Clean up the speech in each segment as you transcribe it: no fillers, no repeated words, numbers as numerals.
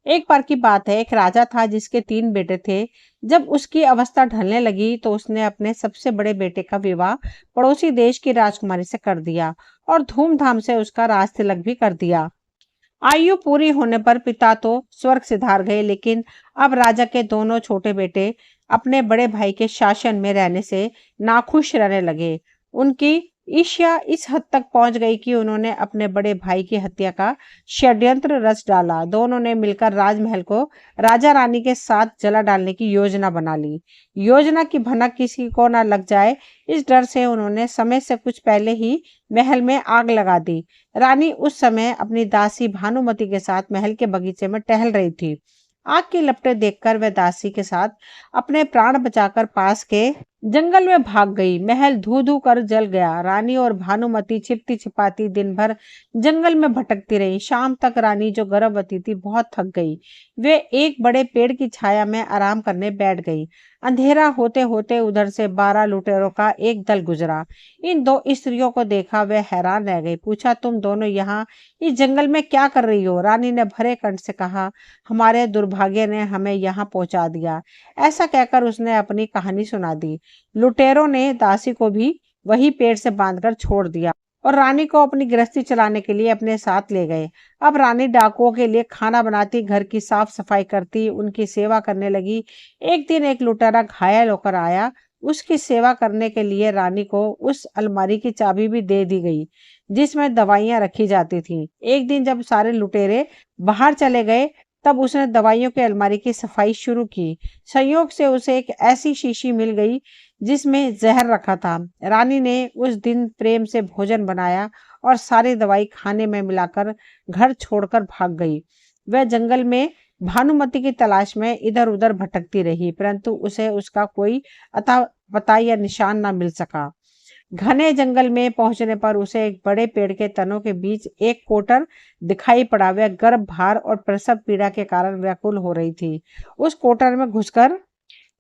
एक बार की बात है, एक राजा था जिसके 3 बेटे थे। जब उसकी अवस्था ढलने लगी तो उसने अपने सबसे बड़े बेटे का विवाह पड़ोसी देश की राजकुमारी से कर दिया और धूमधाम से उसका राज तिलक भी कर दिया। आयु पूरी होने पर पिता तो स्वर्ग सिधार गए, लेकिन अब राजा के दोनों छोटे बेटे अपने बड़े भाई के शासन में रहने से नाखुश रहने लगे। उनकी ईर्ष्या इस हद तक पहुंच गई कि उन्होंने अपने बड़े भाई की हत्या का षड्यंत्र रच डाला। दोनों ने मिलकर राजमहल को राजा रानी के साथ जला डालने की योजना बना ली। योजना की भनक किसी को न लग जाए, इस डर से उन्होंने समय से कुछ पहले ही महल में आग लगा दी। रानी उस समय अपनी दासी भानुमति के साथ महल के बगीचे में टहल रही थी। आग की लपटें देखकर वह दासी के साथ अपने प्राण बचाकर पास के जंगल में भाग गई। महल धू धू कर जल गया। रानी और भानुमति छिपती छिपाती दिन भर जंगल में भटकती रही। शाम तक रानी, जो गर्भवती थी, बहुत थक गई। वे एक बड़े पेड़ की छाया में आराम करने बैठ गई। अंधेरा होते होते उधर से 12 लुटेरों का एक दल गुजरा। इन 2 स्त्रियों को देखा वे हैरान रह गई। पूछा, तुम दोनों यहाँ इस जंगल में क्या कर रही हो? रानी ने भरे कंठ से कहा, हमारे दुर्भाग्य ने हमें यहाँ पहुंचा दिया। ऐसा कहकर उसने अपनी कहानी सुना दी। लुटेरों ने दासी को भी वही पेड़ से बांधकर छोड़ दिया और रानी को अपनी गृहस्थी चलाने के लिए अपने साथ ले गए। अब रानी डाकुओं के लिए खाना बनाती, घर की साफ सफाई करती, उनकी सेवा करने लगी। एक दिन एक लुटेरा घायल होकर आया। उसकी सेवा करने के लिए रानी को उस अलमारी की चाबी भी दे दी गई जिसमें दवाइयां रखी जाती थी। एक दिन जब सारे लुटेरे बाहर चले गए, तब उसने दवाइयों की अलमारी की सफाई शुरू की। संयोग से उसे एक ऐसी शीशी मिल गई जिसमें जहर रखा था। रानी ने उस दिन प्रेम से भोजन बनाया और सारी दवाई खाने में मिलाकर घर छोड़कर भाग गई। वह जंगल में भानुमति की तलाश में इधर उधर भटकती रही, परंतु उसे उसका कोई अता पता या निशान न मिल सका। घने जंगल में पहुंचने पर उसे एक बड़े पेड़ के तनों के बीच एक कोटर दिखाई पड़ा। वह गर्भ, भार और प्रसव पीड़ा के कारण व्याकुल हो रही थी। उस कोटर में घुसकर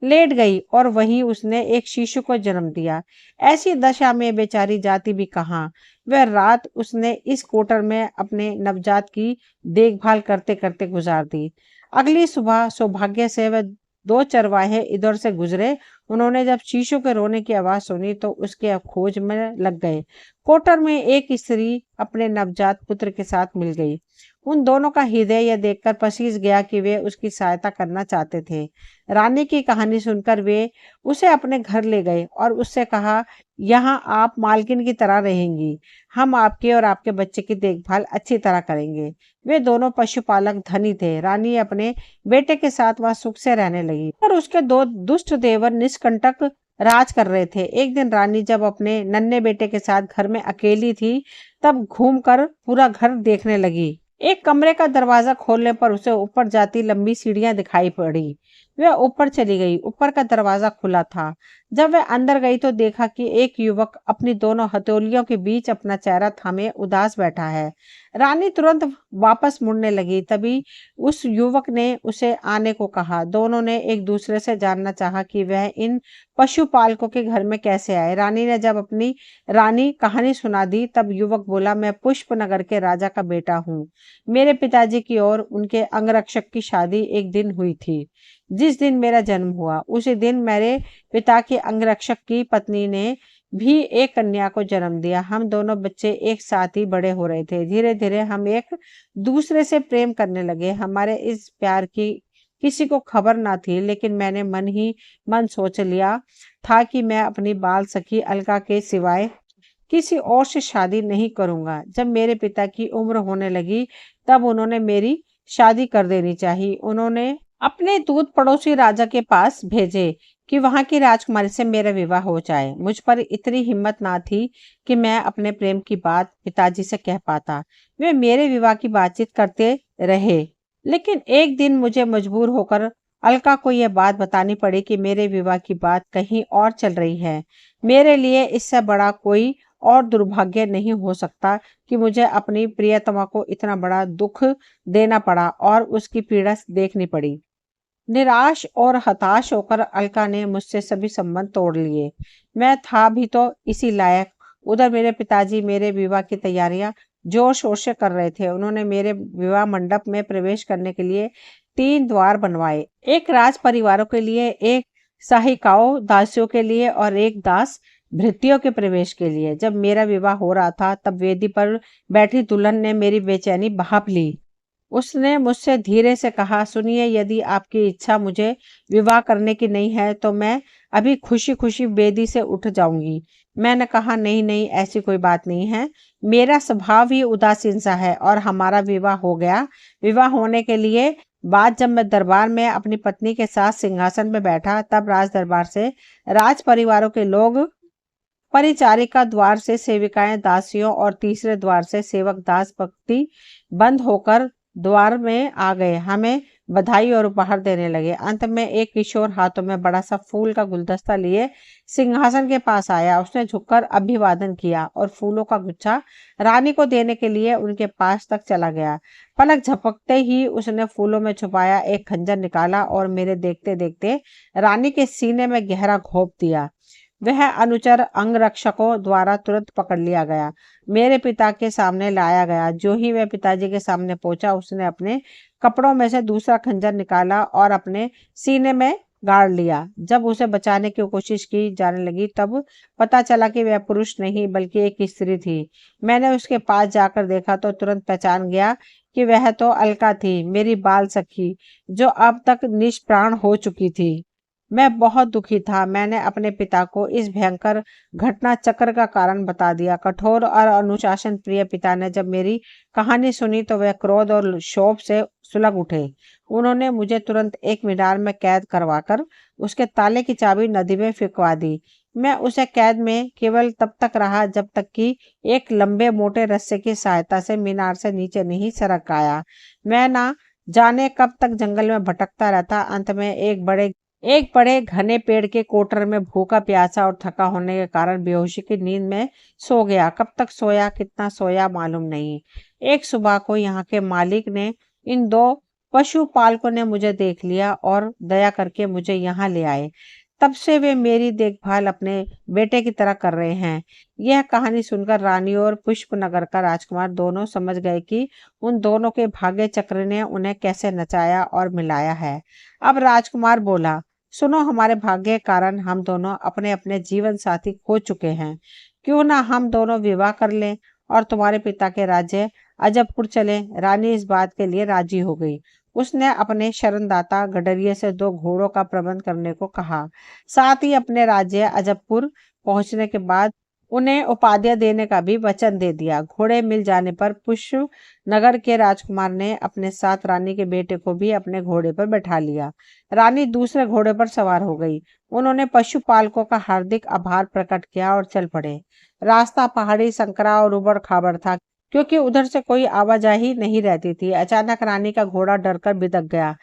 लेट गई और वहीं उसने एक शिशु को जन्म दिया। ऐसी दशा में बेचारी जाती भी कहाँ। वह रात उसने इस कोटर में अपने नवजात की देखभाल करते करते गुजार दी। अगली सुबह सौभाग्य से वह 2 चरवाहे इधर से गुजरे। उन्होंने जब शिशु के रोने की आवाज सुनी तो उसके खोज में लग गए। कोटर में एक स्त्री अपने नवजात पुत्र के साथ मिल गई। उन दोनों का हृदय यह देखकर पसीज गया कि वे उसकी सहायता करना चाहते थे। रानी की कहानी सुनकर वे उसे अपने घर ले गए और उससे कहा, यहाँ आप मालकिन की तरह रहेंगी। हम आपके और आपके बच्चे की देखभाल अच्छी तरह करेंगे। वे दोनों पशुपालक धनी थे। रानी अपने बेटे के साथ वहां सुख से रहने लगी और उसके 2 दुष्ट देवर निष्कंटक राज कर रहे थे। एक दिन रानी जब अपने नन्हे बेटे के साथ घर में अकेली थी, तब घूमकर पूरा घर देखने लगी। एक कमरे का दरवाजा खोलने पर उसे ऊपर जाती लंबी सीढ़ियां दिखाई पड़ी। वह ऊपर चली गई। ऊपर का दरवाजा खुला था। जब वह अंदर गई तो देखा कि एक युवक अपनी दोनों हथेलियों के बीच अपना चेहरा थामे उदास बैठा है। रानी तुरंत वापस मुड़ने लगी। तभी उस युवक ने उसे आने को कहा। दोनों ने एक दूसरे से जानना चाहा कि वह इन पशुपालकों के घर में कैसे आए। रानी ने जब अपनी कहानी सुना दी, तब युवक बोला, मैं पुष्पनगर के राजा का बेटा हूँ। मेरे पिताजी की और उनके अंगरक्षक की शादी एक दिन हुई थी। जिस दिन मेरा जन्म हुआ, उसी दिन मेरे पिता के अंगरक्षक की पत्नी ने भी एक कन्या को जन्म दिया। हम दोनों बच्चे एक साथ ही बड़े हो रहे थे। धीरे धीरे हम एक दूसरे से प्रेम करने लगे। हमारे इस प्यार की किसी को खबर ना थी, लेकिन मैंने मन ही मन सोच लिया था कि मैं अपनी बाल सखी अलका के सिवाय किसी और से शादी नहीं करूंगा। जब मेरे पिता की उम्र होने लगी, तब उन्होंने मेरी शादी कर देनी चाहिए। उन्होंने अपने दूत पड़ोसी राजा के पास भेजे कि वहां की राजकुमारी से मेरा विवाह हो जाए। मुझ पर इतनी हिम्मत ना थी कि मैं अपने प्रेम की बात पिताजी से कह पाता। वे मेरे विवाह की बातचीत करते रहे, लेकिन एक दिन मुझे मजबूर होकर अलका को यह बात बतानी पड़ी कि मेरे विवाह की बात कहीं और चल रही है। मेरे लिए इससे बड़ा कोई और दुर्भाग्य नहीं हो सकता कि मुझे अपनी प्रियतमा को इतना बड़ा दुख देना पड़ा और उसकी पीड़ा देखनी पड़ी। निराश और हताश होकर अलका ने मुझसे सभी संबंध तोड़ लिए। मैं था भी तो इसी लायक। उधर मेरे पिताजी मेरे विवाह की तैयारियां जोर शोर से कर रहे थे। उन्होंने मेरे विवाह मंडप में प्रवेश करने के लिए 3 द्वार बनवाए, एक राज परिवारों के लिए, एक सहायिकाओं दासियों के लिए और एक दास भृत्यों के प्रवेश के लिए। जब मेरा विवाह हो रहा था तब वेदी पर बैठी दुल्हन ने मेरी बेचैनी भांप ली। उसने मुझसे धीरे से कहा, सुनिए, यदि आपकी इच्छा मुझे विवाह करने की नहीं है तो मैं अभी खुशी खुशी बेदी से उठ जाऊंगी। मैंने कहा, नहीं नहीं, ऐसी कोई बात नहीं है। मेरा स्वभाव ही उदासीन सा है और हमारा विवाह हो गया। विवाह होने के लिए बाद जब मैं दरबार में अपनी पत्नी के साथ सिंहासन में बैठा तब राज दरबार से राज परिवारों के लोग, परिचारिका द्वार से सेविकाएं दासियों और तीसरे द्वार से सेवक दास भक्ति बंद होकर द्वार में आ गए, हमें बधाई और उपहार देने लगे। अंत में एक किशोर हाथों में बड़ा सा फूल का गुलदस्ता लिए सिंहासन के पास आया। उसने झुककर अभिवादन किया और फूलों का गुच्छा रानी को देने के लिए उनके पास तक चला गया। पलक झपकते ही उसने फूलों में छुपाया एक खंजर निकाला और मेरे देखते देखते रानी के सीने में गहरा घोंप दिया। वह अनुचर अंगरक्षकों द्वारा तुरंत पकड़ लिया गया, मेरे पिता के सामने लाया गया। जो ही वह पिताजी के सामने पहुंचा, उसने अपने कपड़ों में से दूसरा खंजर निकाला और अपने सीने में गाड़ लिया। जब उसे बचाने की कोशिश की जाने लगी तब पता चला कि वह पुरुष नहीं बल्कि एक स्त्री थी। मैंने उसके पास जाकर देखा तो तुरंत पहचान गया कि वह तो अलका थी, मेरी बाल सखी, जो अब तक निष्प्राण हो चुकी थी। मैं बहुत दुखी था। मैंने अपने पिता को इस भयंकर घटना चक्र का कारण बता दिया। कठोर और अनुशासन प्रिय पिता ने जब मेरी कहानी सुनी तो वह क्रोध और क्षोभ से सुलग उठे। उन्होंने मुझे तुरंत एक मीनार में कैद करवाकर उसके ताले की चाबी नदी में फेंकवा दी। मैं उसे कैद में केवल तब तक रहा जब तक कि एक लंबे मोटे रस्से की सहायता से मीनार से नीचे नहीं सरक आया। मैं ना जाने कब तक जंगल में भटकता रहता। अंत में एक बड़े घने पेड़ के कोटर में भूखा प्यासा और थका होने के कारण बेहोशी की नींद में सो गया। कब तक सोया, कितना सोया मालूम नहीं। एक सुबह को यहाँ के मालिक ने, इन 2 पशुपालकों ने मुझे देख लिया और दया करके मुझे यहाँ ले आए। तब से वे मेरी देखभाल अपने बेटे की तरह कर रहे हैं। यह कहानी सुनकर रानी और पुष्पनगर का राजकुमार दोनों समझ गए कि उन दोनों के भाग्य चक्र ने उन्हें कैसे नचाया और मिलाया है। अब राजकुमार बोला, सुनो, हमारे भाग्य के कारण हम दोनों अपने अपने जीवन साथी खो चुके हैं। क्यों ना हम दोनों विवाह कर लें और तुम्हारे पिता के राज्य अजबपुर चले। रानी इस बात के लिए राजी हो गई। उसने अपने शरणदाता गडरिये से 2 घोड़ों का प्रबंध करने को कहा। साथ ही अपने राज्य अजबपुर पहुंचने के बाद उन्हें उपाधियां देने का भी वचन दे दिया। घोड़े मिल जाने पर पुष्प नगर के राजकुमार ने अपने साथ रानी के बेटे को भी अपने घोड़े पर बैठा लिया। रानी दूसरे घोड़े पर सवार हो गई। उन्होंने पशुपालकों का हार्दिक आभार प्रकट किया और चल पड़े। रास्ता पहाड़ी, संकरा और उबड़ खाबड़ था, क्योंकि उधर से कोई आवाजाही नहीं रहती थी। अचानक रानी का घोड़ा डरकर बिदक गया।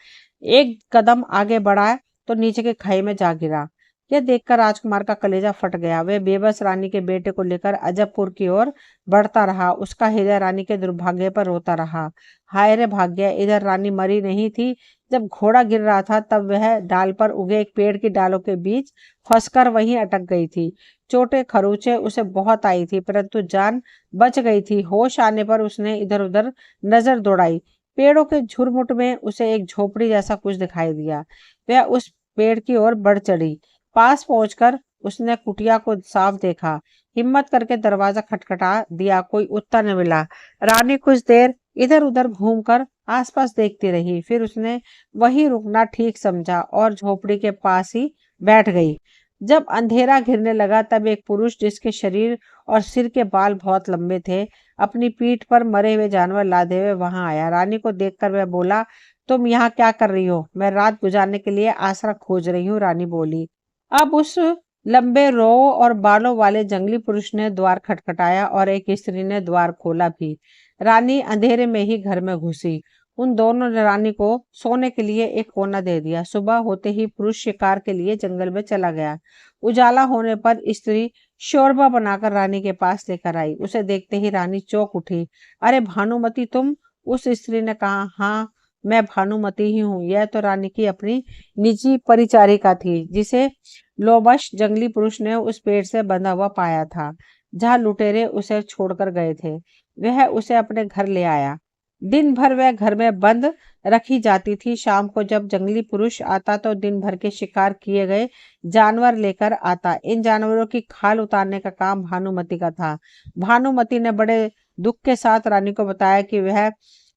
एक कदम आगे बढ़ा तो नीचे के खाई में जा गिरा। यह देखकर राजकुमार का कलेजा फट गया। वह बेबस रानी के बेटे को लेकर अजबपुर की ओर बढ़ता रहा। उसका हृदय रानी के दुर्भाग्य पर रोता रहा। हाय रे भाग्य, इधर रानी मरी नहीं थी। जब घोड़ा गिर रहा था तब वह डाल पर उगे एक पेड़ की डालों के बीच फंसकर वहीं अटक गई थी। चोटें खरोंचे उसे बहुत आई थी, परंतु जान बच गई थी। होश आने पर उसने इधर उधर नजर दौड़ाई। पेड़ों के झुरमुट में उसे एक झोपड़ी जैसा कुछ दिखाई दिया। वह उस पेड़ की ओर बढ़ चढ़ी। पास पहुंचकर उसने कुटिया को साफ देखा। हिम्मत करके दरवाजा खटखटा दिया, कोई उत्तर न मिला। रानी कुछ देर इधर उधर घूमकर आसपास देखती रही। फिर उसने वहीं रुकना ठीक समझा और झोपड़ी के पास ही बैठ गई। जब अंधेरा घिरने लगा तब एक पुरुष, जिसके शरीर और सिर के बाल बहुत लंबे थे, अपनी पीठ पर मरे हुए जानवर लादे हुए वहां आया। रानी को देखकर वह बोला, तुम यहाँ क्या कर रही हो? मैं रात गुजारने के लिए आसरा खोज रही हूँ, रानी बोली। अब उस लंबे रो और बालों वाले जंगली पुरुष ने द्वार खटखटाया और एक स्त्री ने द्वार खोला भी। रानी अंधेरे में ही घर में घुसी। उन दोनों ने रानी को सोने के लिए एक कोना दे दिया। सुबह होते ही पुरुष शिकार के लिए जंगल में चला गया। उजाला होने पर स्त्री शोरबा बनाकर रानी के पास लेकर आई। उसे देखते ही रानी चौंक उठी। अरे भानुमति, तुम? उस स्त्री ने कहा। हाँ, मैं भानुमति ही हूँ। यह तो रानी की अपनी निजी परिचारिका थी, जिसे लोबश जंगली पुरुष ने उस पेड़ से बंधा हुआ पाया था, जहाँ लुटेरे उसे छोड़कर गए थे। वह उसे अपने घर ले आया। दिन भर वह घर में बंद रखी जाती थी। शाम को जब जंगली पुरुष आता तो दिन भर के शिकार किए गए जानवर लेकर आता। इन जानवरों की खाल उतारने का काम भानुमति का था। भानुमति ने बड़े दुख के साथ रानी को बताया कि वह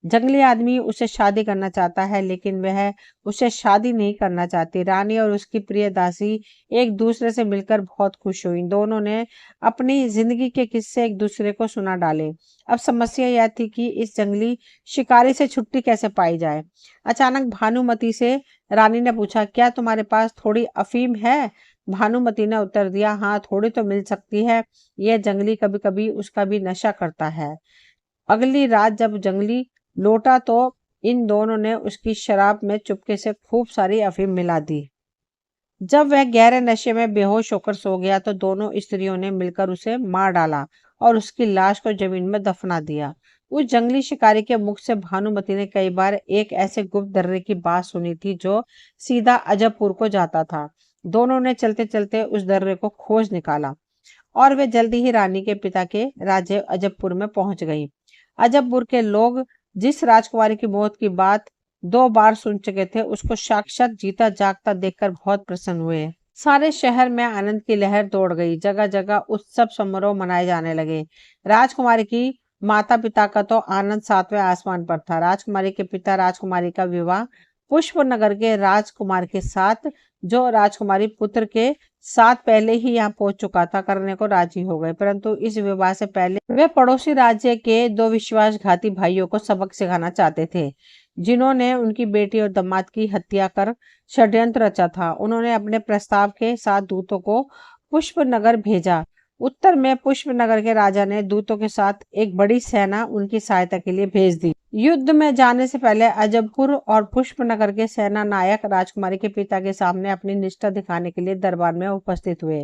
जंगली आदमी उससे शादी करना चाहता है, लेकिन वह उससे शादी नहीं करना चाहती। रानी और उसकी प्रिय दासी एक दूसरे से मिलकर बहुत खुश हुई। दोनों ने अपनी जिंदगी के किस्से एक दूसरे को सुना डाले। अब समस्या यह थी कि इस जंगली शिकारी से छुट्टी कैसे पाई जाए। अचानक भानुमति से रानी ने पूछा, क्या तुम्हारे पास थोड़ी अफीम है? भानुमति ने उत्तर दिया, हाँ, थोड़ी तो मिल सकती है। यह जंगली कभी कभी उसका भी नशा करता है। अगली रात जब जंगली लौटा तो इन दोनों ने उसकी शराब में चुपके से खूब सारी अफीम मिला दी। जब वह गहरे नशे में बेहोश होकर सो गया तो दोनों स्त्रियों ने मिलकर उसे मार डाला और उसकी लाश को जमीन में दफना दिया। उस जंगली शिकारी के मुख से भानुमति ने कई बार एक ऐसे गुप्त दर्रे की बात सुनी थी जो सीधा अजबपुर को जाता था। दोनों ने चलते चलते उस दर्रे को खोज निकाला और वे जल्दी ही रानी के पिता के राज्य अजबपुर में पहुंच गई। अजबपुर के लोग जिस राजकुमारी की मौत की बात 2 बार सुन चुके थे, उसको साक्षात जीता जागता देखकर बहुत प्रसन्न हुए। सारे शहर में आनंद की लहर दौड़ गई। जगह जगह उत्सव समारोह मनाए जाने लगे। राजकुमारी की माता पिता का तो आनंद 7वें आसमान पर था। राजकुमारी के पिता राजकुमारी का विवाह पुष्पनगर के राजकुमार के साथ, जो राजकुमारी पुत्र के साथ पहले ही यहाँ पहुंच चुका था, करने को राजी हो गए। परंतु इस विवाह से पहले वे पड़ोसी राज्य के 2 विश्वासघाती भाइयों को सबक सिखाना चाहते थे, जिन्होंने उनकी बेटी और दामाद की हत्या कर षड्यंत्र रचा था। उन्होंने अपने प्रस्ताव के साथ दूतों को पुष्पनगर भेजा। उत्तर में पुष्पनगर के राजा ने दूतों के साथ एक बड़ी सेना उनकी सहायता के लिए भेज दी। युद्ध में जाने से पहले अजबपुर और पुष्पनगर के सेना नायक राजकुमारी के पिता के सामने अपनी निष्ठा दिखाने के लिए दरबार में उपस्थित हुए।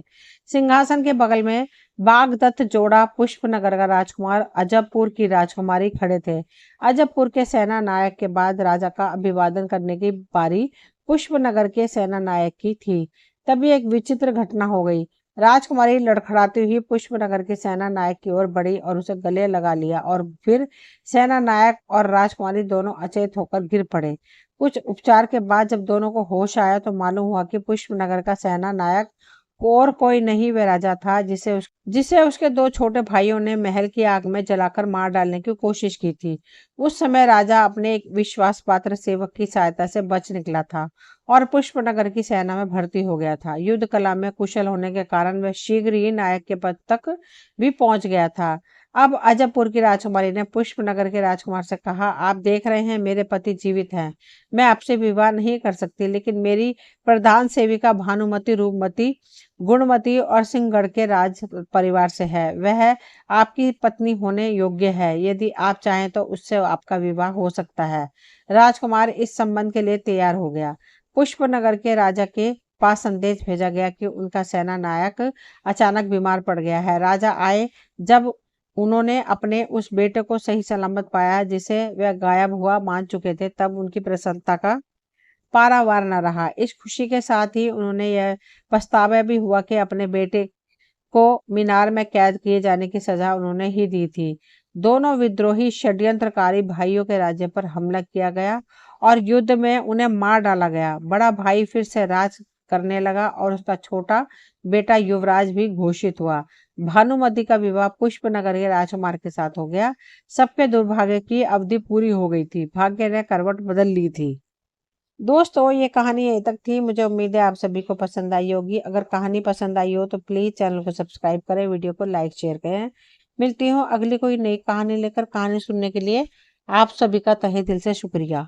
सिंहासन के बगल में बागदत्त जोड़ा पुष्पनगर का राजकुमार, अजबपुर की राजकुमारी खड़े थे। अजबपुर के सेना नायक के बाद राजा का अभिवादन करने की बारी पुष्पनगर के सेना नायक की थी। तभी एक विचित्र घटना हो गई। राजकुमारी लड़खड़ाती हुई पुष्पनगर के सेना नायक की ओर बढ़ी और उसे गले लगा लिया, और फिर सेना नायक और राजकुमारी दोनों अचेत होकर गिर पड़े। कुछ उपचार के बाद जब दोनों को होश आया तो मालूम हुआ कि पुष्पनगर का सेना नायक और कोई नहीं, वह राजा था जिसे उसके 2 छोटे भाइयों ने महल की आग में जलाकर मार डालने की कोशिश की थी। उस समय राजा अपने एक विश्वास पात्र सेवक की सहायता से बच निकला था और पुष्पनगर की सेना में भर्ती हो गया था। युद्ध कला में कुशल होने के कारण वह शीघ्र ही नायक के पद तक भी पहुंच गया था। अब अजबपुर की राजकुमारी ने पुष्पनगर के राजकुमार से कहा, आप देख रहे हैं मेरे पति जीवित हैं। मैं आपसे विवाह नहीं कर सकती, लेकिन मेरी प्रधान सेविका भानुमति रूपमती, गुणमती और सिंहगढ़ के राज परिवार से है। वह आपकी पत्नी होने योग्य है। यदि आप चाहें तो उससे आपका विवाह हो सकता है। राजकुमार इस संबंध के लिए तैयार हो गया। पुष्पनगर के राजा के पास संदेश भेजा गया कि उनका सेना नायक अचानक बीमार पड़ गया है। राजा आए। जब उन्होंने अपने उस बेटे को सही सलामत पाया जिसे वे गायब हुआ मान चुके थे, तब उनकी प्रसन्नता का पारावार न रहा। इस खुशी के साथ ही उन्होंने यह पछतावा भी हुआ कि अपने बेटे को मीनार में कैद किए जाने की सजा उन्होंने ही दी थी। दोनों विद्रोही षड्यंत्रकारी भाइयों के राज्य पर हमला किया गया और युद्ध में उन्हें मार डाला गया। बड़ा भाई फिर से राज करने लगा और उसका छोटा बेटा युवराज भी घोषित हुआ। भानुमति का विवाह पुष्पनगर के राजकुमार के साथ हो गया। सबके दुर्भाग्य की अवधि पूरी हो गई थी। भाग्य ने करवट बदल ली थी। दोस्तों, ये कहानी यहीं तक थी। मुझे उम्मीद है आप सभी को पसंद आई होगी। अगर कहानी पसंद आई हो तो प्लीज चैनल को सब्सक्राइब करें, वीडियो को लाइक शेयर करें। मिलती हूँ अगली कोई नई कहानी लेकर। कहानी सुनने के लिए आप सभी का तहे दिल से शुक्रिया।